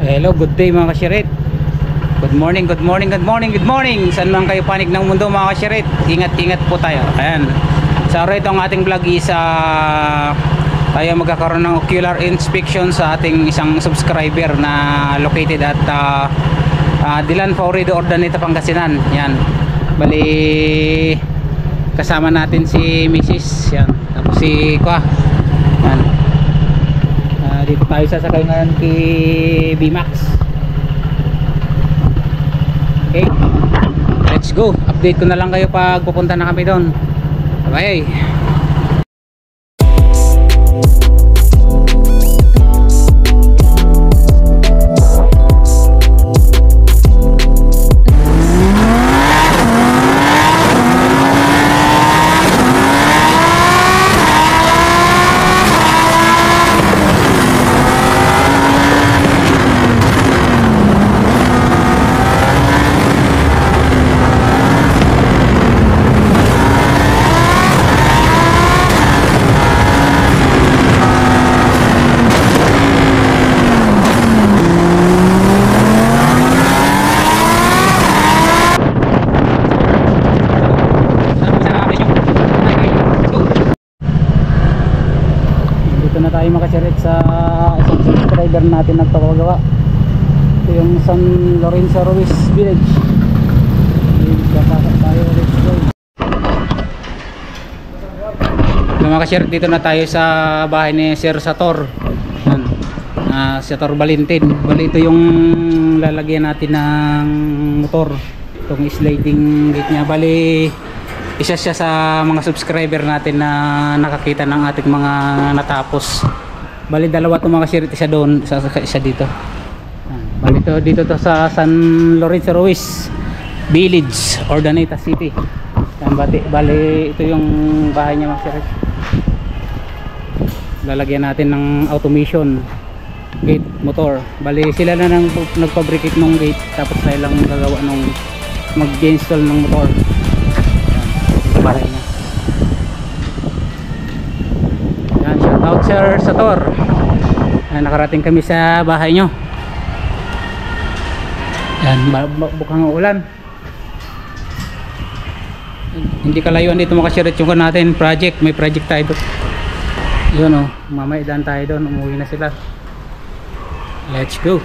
Hello, good day mga kashirit. Good morning, good morning, good morning, good morning. Saan man kayo panig ng mundo mga kashirit, ingat-ingat po tayo. Ayan. Sa ito ang ating vlog is tayo magkakaroon ng ocular inspection sa ating isang subscriber na located at Dilan Faurido, Ordaneta, Pangasinan. Yan. Bali kasama natin si Mrs. Yan. Tapos si Kwa. Yan. Dito tayo sasakay ngayon kay BMAX. Okay, let's go. Update ko na lang kayo pag pupunta na kami doon. Bye. Na tayo makasirit sa isang subscriber natin nagpapagawa. Ito yung San Lorenzo Ruiz Village. Papasok tayo, let's go. Makasirit, dito na tayo sa bahay ni Sir Sator. Sator Valentin. Bali ito yung lalagyan natin ng motor, itong sliding gate nya. Bali isa siya sa mga subscriber natin na nakakita ng ating mga natapos. Bali dalawa itong mga shirt, isa doon, isa dito. Bali dito to sa San Lorenzo Ruiz Village, Ordaneta City. Bali ito yung bahay niya mga shirt. Lalagyan natin ng automation gate motor. Bali sila na nang nagfabricate ng gate, tapos tayo lang gagawa ng mag-install ng motor. Bahay niya. Yan, shout out Sir Sator. Nakarating kami sa bahay nyo. Yan, bukang ulan. Hindi kalayuan dito makasirit yung natin project. May project tayo doon. Yun o, mamaya daan tayo doon. Umuwi na sila. Let's go.